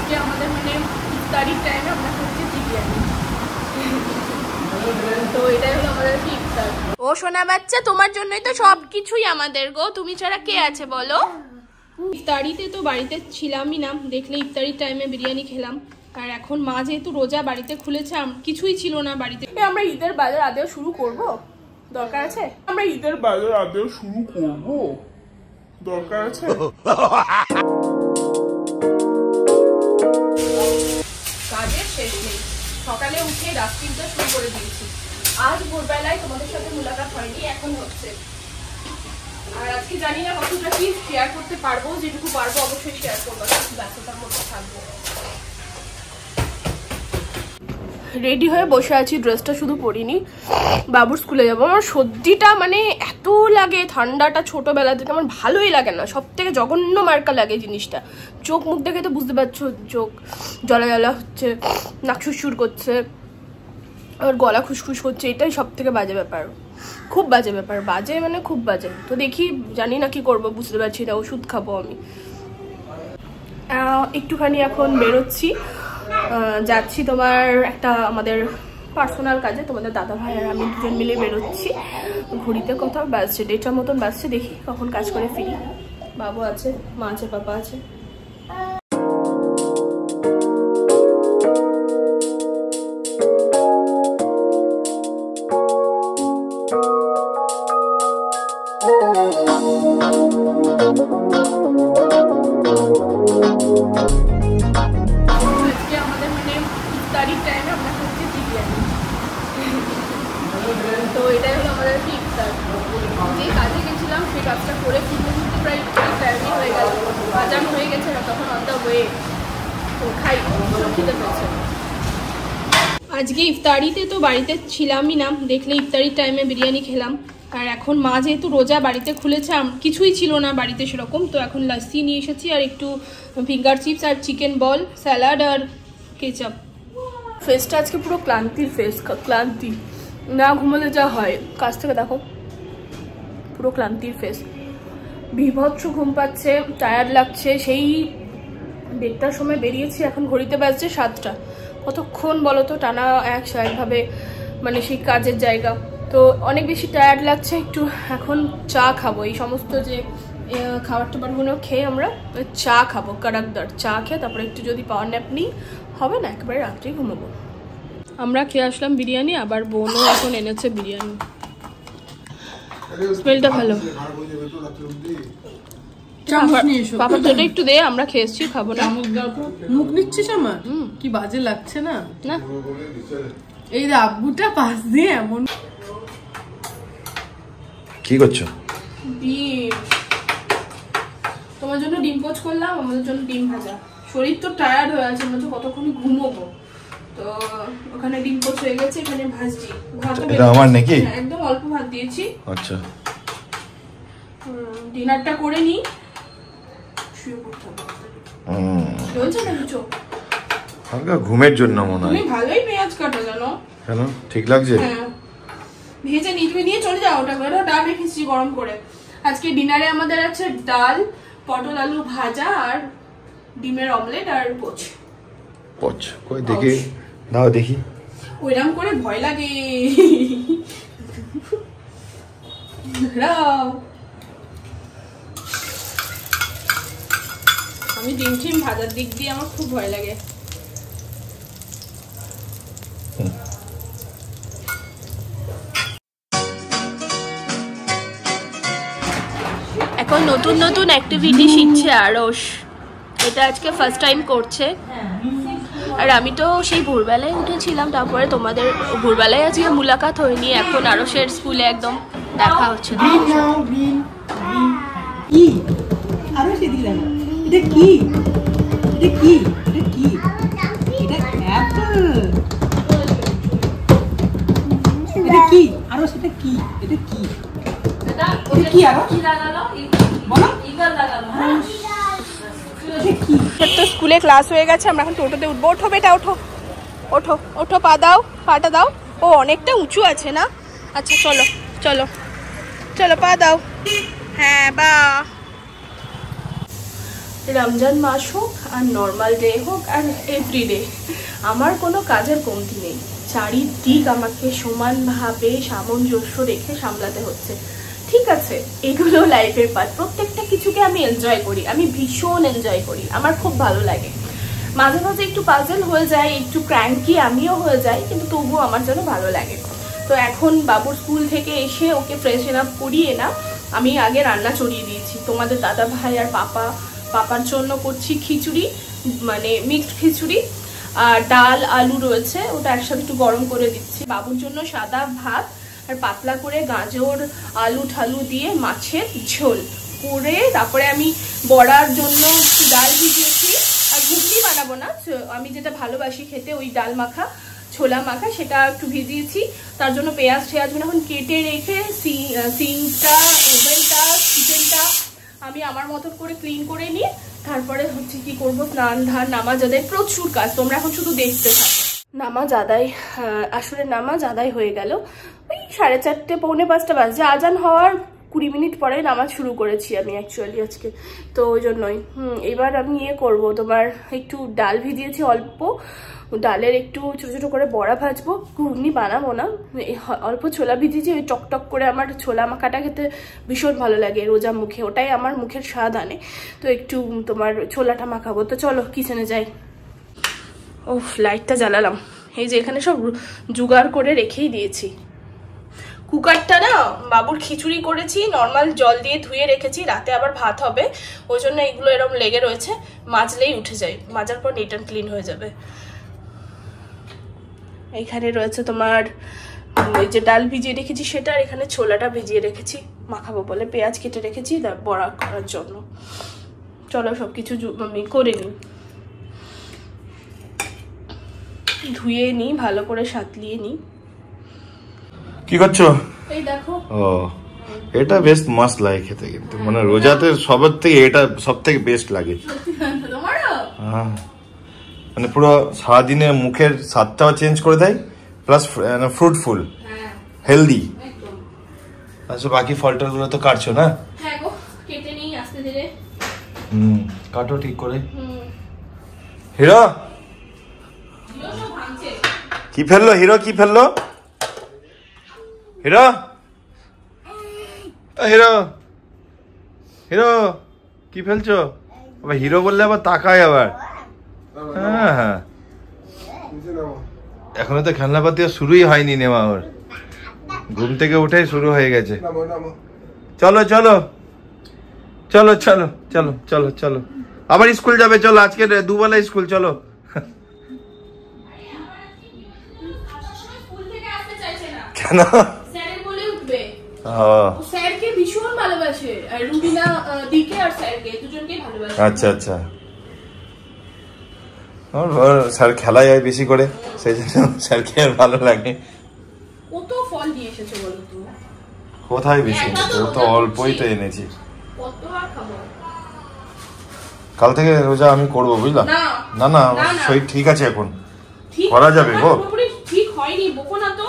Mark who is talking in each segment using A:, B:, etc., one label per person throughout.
A: আজকে আমাদের মানে ইফতারির টাইমে আমরা খাচ্ছি বিরিয়ানি। তো এটাই হলো আমাদের ইফতার। ও সোনা বাচ্চা, তোমার জন্যই তো সবকিছুই আমাদের গো, তুমি ছাড়া কে আছে বলো। ইফতারিতে তো বাড়িতে ছিলামই না, দেখলে ইফতারির টাইমে বিরিয়ানি খেলাম। আর এখন মা যেহেতু রোজা বাড়িতে খুলেছে, কিছুই ছিল না বাড়িতে। আমরা ঈদের বাজার আদেও শুরু করব, দরকার আছে। আমরা ঈদের বাজার আদেও শুরু করব, দরকার আছে। কাজের শেষ নেই, সকালে উঠে ডাস্টবিনটা শুরু করে দিয়েছি। আজ ভোরবেলায় তোমাদের সাথে মুলাকাত হয়নি, এখন হচ্ছে। আর আজকে জানি না কতটা কি শেয়ার করতে পারবো, যেটুকু পারবো অবশ্যই শেয়ার করবো, ব্যস্ততার মধ্যে থাকবো। রেডি হয়ে বসে আছি, ড্রেসটা শুধু পরিনি, বাবুর স্কুলে যাবো। আমার সর্দিটা মানে এত লাগে, ঠান্ডাটা ছোটবেলা থেকে আমার ভালোই লাগে না, সব থেকে জঘন্য মার্কা লাগে জিনিসটা। চোখ মুখ দেখে তো বুঝতে পারছো, চোখ জ্বলা জ্বলা হচ্ছে, নাক সুরসুর করছে, আর গলা খুসখুস করছে, এটাই সব থেকে বাজে ব্যাপার, খুব বাজে ব্যাপার, বাজে মানে খুব বাজে। তো দেখি, জানি না কি করবো, বুঝতে পারছি না, ওষুধ খাবো আমি। একটুখানি এখন বেরোচ্ছি, যাচ্ছি তোমার একটা আমাদের পার্সোনাল কাজে। তোমাদের দাদা ভাই আর আমি দুজন মিলে বেরোচ্ছি। ঘড়িতে কোথাও বাজছে 1:30টার মতন বাজছে, দেখি কখন কাজ করে ফিরি। বাবু আছে, মা আছে, পাপা আছে। আমাদের মানে ইফতারির টাইমে আমরা খাচ্ছি বিরিয়ানি। তো এটাই হলো আমাদের ইফতার। যে কাজে গেছিলাম সেই কাজটা করে ফিরতে ফিরতে প্রায় টাইমই হয়ে গেল, বাজার হয়ে গেছে না, তখন অন দ্য ওয়ে। তো খাই, খেতে পেয়েছে। আজকে ইফতারিতে তো বাড়িতে ছিলামই না, দেখলে ইফতারির টাইমে বিরিয়ানি খেলাম। আর এখন মা যেহেতু রোজা বাড়িতে খুলেছে, কিছুই ছিল না বাড়িতে সেরকম, তো এখন লাস্সি নিয়ে এসেছি আর একটু ফিঙ্গার চিপস আর চিকেন বল, স্যালাড আর কেচাপ। ফেসটা আজকে পুরো ক্লান্তির ফেস, ক্লান্তি, না ঘুমালে যা হয়। কাছ থেকে দেখো, পুরো ক্লান্তির ফেস, বিভৎস ঘুম পাচ্ছে, টায়ার্ড লাগছে। সেই 1:30টার সময় বেরিয়েছি, এখন ঘড়িতে বাজছে 7টা। কতক্ষণ বলো তো টানা একভাবে মানে সেই কাজের জায়গা, তো অনেক বেশি টায়ার্ড লাগছে। একটু এখন চা খাবো, এই সমস্ত যে খাবার টাবারগুলো খেয়ে আমরা চা খাবো, কারাকদার চা খেয়ে তারপরে একটু যদি পাওয়ার ন্যাপ নিই, হবে না, একেবারে রাত্রেই ঘুমাবো। আমরা খেয়ে আসলাম বিরিয়ানি, আবার বোনও এখন এনেছে বিরিয়ানি। স্মেলটা ভালো। পাপার জন্য একটু দে, আমরা খেয়েছি, খাবো না।
B: মুখ নিচ্ছিস আমার, কি বাজে লাগছে না? না, এই আব্বুটা পাশ দিয়ে এমন।
C: কি করছো?
A: ডিম, তোমার জন্য ডিম পোচ করলাম, আমাদের জন্য ডিম ভাজা। শরীর তো টায়ার্ড হয়ে আছে, আমরা তো কতক্ষণ ঘুমোবো, তো ওখানে ডিম পোচ হয়ে গেছে, এখানে ভাজছি।
C: এটা আমার নাকি?
A: একদম অল্প ভাত দিয়েছি।
C: আচ্ছা,
A: ডিনারটা করে নি, শুয়ে পড়তে হবে। চলছে না কিছু,
C: হালকা ঘুমের জন্য মনে হয়।
A: তুমি ভালোই পেঁয়াজ কাটো জানো।
C: কেন, ঠিক লাগছে?
A: হ্যাঁ, ভেজে তুমি নিয়ে চলে যাও, ওটা করে ডাল রেখেছি গরম করে। আজকে ডিনারে আমাদের আছে ডাল, পটল আলু ভাজা আর ডিমের অমলেট আর পোচ।
C: পোচ কই দেখি, দাও দেখি।
A: ওইরকম করে ভয় লাগে। আমি ডিম টিম ভাজার দিক দিয়ে আমার খুব ভয় লাগে। এখন নতুন নতুন অ্যাক্টিভিটি শিখছে আরশ, এটা আজকে ফার্স্ট টাইম করছে। আর আমি তো সেই ভোরবেলায় উঠেছিলাম, তারপরে তোমাদের ভোরবেলায় আজকে মুলাকাত হয়নি, এখন আরশের স্কুলে একদম দেখা হচ্ছে। তো স্কুলে ক্লাস হয়ে গেছে, আমরা এখন টোটোতে উঠবো। ওঠো বেটা, ওঠো ওঠো ওঠো, পা দাও, পাটা দাও। ও অনেকটা উঁচু আছে না, আচ্ছা চলো চলো চলো, পা দাও। হ্যাঁ বা রমজান মাস হোক আর নর্মাল ডে হোক আর এভরিডে, আমার কোনো কাজের কমতি নেই। চারিদিক আমাকে সমানভাবে সামঞ্জস্য রেখে সামলাতে হচ্ছে। ঠিক আছে, এগুলো লাইফের পার্ট। প্রত্যেকটা কিছুকে আমি এনজয় করি, আমি ভীষণ এনজয় করি, আমার খুব ভালো লাগে। মাঝে মাঝে একটু পাজল হয়ে যায়, একটু ক্র্যাঙ্কি আমিও হয়ে যাই, কিন্তু তবুও আমার যেন ভালো লাগে। তো এখন বাবুর স্কুল থেকে এসে ওকে ফ্রেশন আপ করিয়ে না আমি আগে রান্না চড়িয়ে দিয়েছি। তোমাদের দাদা ভাই আর পাপার জন্য করছি খিচুড়ি, মানে মিক্সড খিচুড়ি, আর ডাল আলু রয়েছে, ওটা একসাথে একটু গরম করে দিচ্ছি। বাবুর জন্য সাদা ভাত আর পাতলা করে গাজর আলু ঠালু দিয়ে মাছের ঝোল করে, তারপরে আমি বড়ার জন্য একটু ডাল ভিজিয়েছি। আর ঘুগনি বানাবো না, আমি যেটা ভালোবাসি খেতে, ওই ডাল মাখা ছোলা মাখা, সেটা একটু ভিজিয়েছি। তার জন্য পেঁয়াজ এখন কেটে রেখে সিঙ্কটা, ওভেনটা, কিচেনটা আমি আমার মতন করে ক্লিন করে নিই। তারপরে হচ্ছে কি করবো, স্নান ধান নামাজ আদায়, প্রচুর কাজ, তোমরা এখন শুধু দেখতে থাকো। নামাজ আদায়, আসরের নামাজ আদায় হয়ে গেল ওই 4:30 পৌনে 5টা বাজে। আজান হওয়ার 20 মিনিট পরে নামাজ শুরু করেছি আমি অ্যাকচুয়ালি আজকে, তো ওই জন্যই। এবার আমি করব, তোমার একটু ডাল ভিজিয়েছি অল্প, ডালের একটু ছোট ছোট করে বড়া ভাজবো। ঘুগনি বানাবো না, অল্প ছোলা ভিজিয়েছি, ওই টকটক করে আমার ছোলা মাখাটা খেতে ভীষণ ভালো লাগে রোজা মুখে, ওটাই আমার মুখের স্বাদ আনে। তো একটু তোমার ছোলাটা মাখাবো। তো চলো কিচেনে যাই। ওফ, লাইটটা জ্বালালাম। এই যে এখানে সব জোগাড় করে রেখেই দিয়েছি। কুকারটা না বাবুর খিচুড়ি করেছি, নর্মাল জল দিয়ে ধুয়ে রেখেছি, রাতে আবার ভাত হবে, ওই জন্য এগুলো এরকম লেগে রয়েছে, মাজলেই উঠে যায়, মাজার পর নিট অ্যান্ড ক্লিন হয়ে যাবে। এইখানে রয়েছে তোমার ওই যে ডাল ভিজিয়ে রেখেছি সেটা, আর এখানে ছোলাটা ভিজিয়ে রেখেছি মাখাবো বলে, পেঁয়াজ কেটে রেখেছি বড়া করার জন্য। চলো সবকিছু আমি করে নিই, ধুয়ে নিই, ভালো করে সাতলিয়ে নিই।
C: কি করছো?
A: এই দেখো।
C: ও, এটা বেশ মাস্ট লাগে খেতে, কিন্তু মানে রোজাতে সবার থেকে এটা সব থেকে বেস্ট লাগে। হ্যাঁ, মানে পুরো সারাদিনে মুখের স্বাদটাও চেঞ্জ করে দেয়, প্লাস ফ্রুটফুল, হেলদি। আচ্ছা, বাকি ফলটার গুলো তো কাটছো না?
A: হ্যাঁ গো, কেটে নিই আস্তে ধীরে।
C: কাটো ঠিক করে। হিরো কি ফেললো? হিরো কি ফেললো? হিরো, হিরো, হিরো কি ফেলছো? আবার হিরো বললে আবার তাকায় আবার। হ্যাঁ হ্যাঁ, এখনো তো খেলনাপাতি শুরুই হয়নি নেওয়া, ওর ঘুম থেকে উঠেই শুরু হয়ে গেছে। চলো চলো চলো চলো চলো চলো চলো, আবার স্কুল যাবে, চলো আজকে দুবেলা স্কুল, চলো। কেন?
A: স্যারকে ভীষণ ভালোবাসে, আর রুবিনা দিকে আর স্যারকে দুজনকেই ভালোবাসে।
C: আচ্ছা আচ্ছা, স্যার খেলায় হয় বেশি করে, সেই জন্য স্যারকে ভালো লাগে।
A: কত ফল দিয়ে এসেছো বলো তো?
C: কোথায় বেশি, ও তো অল্পই তো এনেছি।
A: কত আর খাবো?
C: কাল থেকে রোজা আমি করবো, বুঝলা? না না, শরীর ঠিক আছে এখন, করা যাবে গো।
A: ঠিক হয়নি, বকো না তো।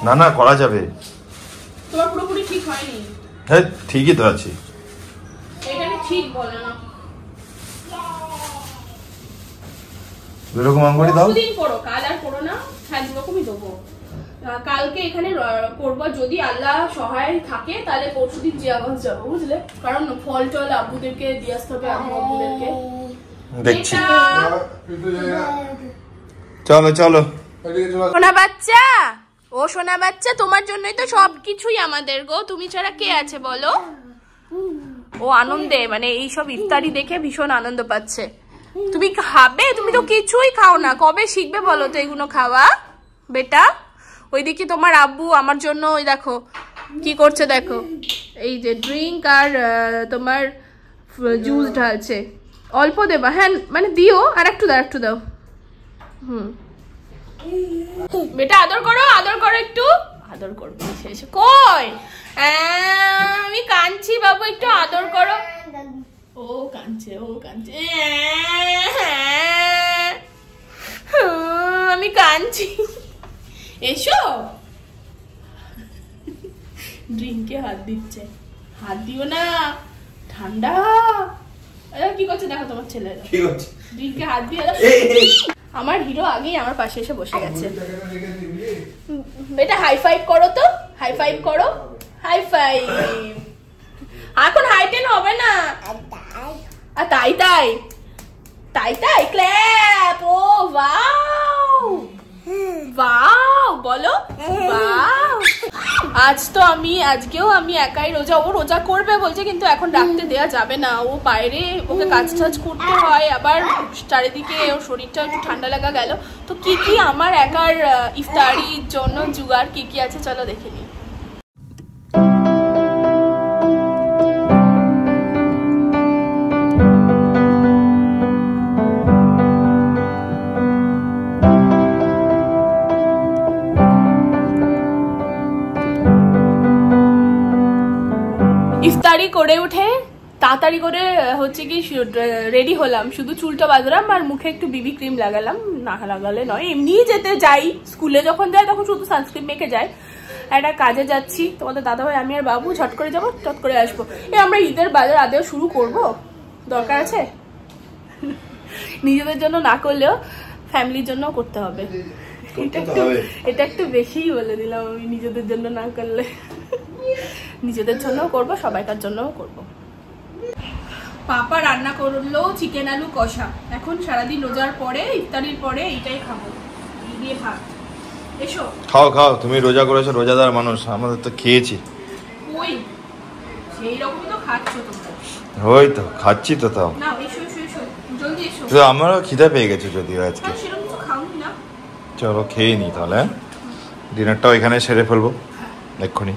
C: না না, করা যাবে।
A: তোমার পুরোপুরি ঠিক হয়নি।
C: হ্যাঁ, ঠিকই তো আছে।
A: এখানে ঠিক বলে না।
C: দুরকম অঙ্গনি দাও।
A: দুদিন করো, কাল আর করো না। হ্যাঁ, দুরকমই দেবো। কালকে এখানে করবো, যদি আল্লাহ সহায় থাকে তাহলে পরশুদিন জিয়াগঞ্জ যাবো, বুঝলে? কারণ ফল টল আব্বুদেরকে দিয়ে আসতে হবে, আব্বুদেরকে
C: দেখছি। চলো চলো।
A: সোনা বাচ্চা, ও সোনা বাচ্চা, তোমার জন্যই তো সবকিছুই আমাদের গো, তুমি ছাড়া কে আছে বলো? ও আনন্দে, মানে এইসব ইফতারি দেখে ভীষণ আনন্দ পাচ্ছে। তুমি খাবে? তুমি তো কিছুই খাও না, কবে শিখবে বলো তো এগুলো খাওয়া বেটা? ওইদিকে তোমার আব্বু আমার জন্য ওই দেখো কি করছে, দেখো এই যে ড্রিঙ্ক আর তোমার জুস ঢালছে। অল্প দেবা? হ্যাঁ, মানে দিও, আর একটু দাও, একটু দাও। বেটা আদর করো, আদর করো, একটু আদর করবো। এসে কই? আমি কাঁদছি বাবু, একটু আদর করো। ও কাঁদছে, ও কাঁদছে, আমি কাঁদছি। এসো। ড্রিঙ্কে হাত দিচ্ছে, হাত দিও না, ঠান্ডা। কি করছে দেখো তোমার ছেলে,
C: কি করছে?
A: দিনকে হাত দিয়ে আমার হিরো আগেই আমার পাশে এসে বসে গেছে। এটা হাই ফাইভ করো তো, হাই ফাইভ করো, হাই ফাইভ। এখন হাই টেন হবে না, আর তাই তাই তাই তাই ক্ল্যাপ। ও ওয়াও ওয়াও বলো ওয়াও। আজকেও আমি একাই রোজা, ও রোজা করবে বলছে কিন্তু এখন রাখতে দেয়া যাবে না, ও বাইরে ওকে কাজ টাজ করতে হয়, আবার চারিদিকে ওর শরীরটা একটু ঠান্ডা লাগা গেল। তো কি কি আমার একার ইফতারির জন্য জুগার কি কি আছে চলো দেখে নিই। ইফতারি করে উঠে তাড়াতাড়ি করে হচ্ছে কি রেডি হলাম, শুধু চুলটা বাঁধলাম আর মুখে একটু বিবি ক্রিম লাগালাম, না লাগালে নয়, এমনি যেতে যাই স্কুলে যখন যাই তখন শুধু সানস্ক্রিন মেখে যাই। একটা কাজে যাচ্ছি, তোমাদের দাদাভাই আমি আর বাবু ঝট করে যাবো, চট করে আসবো। আমরা ঈদের বাজার আদেও শুরু করব, দরকার আছে, নিজেদের জন্য না করলেও ফ্যামিলির জন্য করতে হবে। এটা একটু বেশিই বলে দিলাম আমি, নিজেদের জন্য না করলে নিজেদের জন্যও করবো, সবাইকার জন্যও করবো। পাপা রান্না করলো চিকেন আলু কষা, এখন সারাদিন রোজার পরে ইফতারির পরে এইটাই খাবো, এই দিয়ে ভাত। এসো
C: খাও খাও, তুমি রোজা করেছো, রোজাদার মানুষ, আমাদের তো খেয়েছি।
A: ওই সেই রকমই তো খাচ্ছো তোমরা।
C: ওই তো খাচ্ছি তো, তাও
A: না এসো এসো এসো জলদি এসো।
C: তো আমারও খিদে পেয়ে গেছে যদিও আজকে।
A: সেরকম কিছু খাওনি না,
C: চলো খেয়ে নি তাহলে, ডিনারটাও এখানে সেরে ফেলবো এক্ষুনি।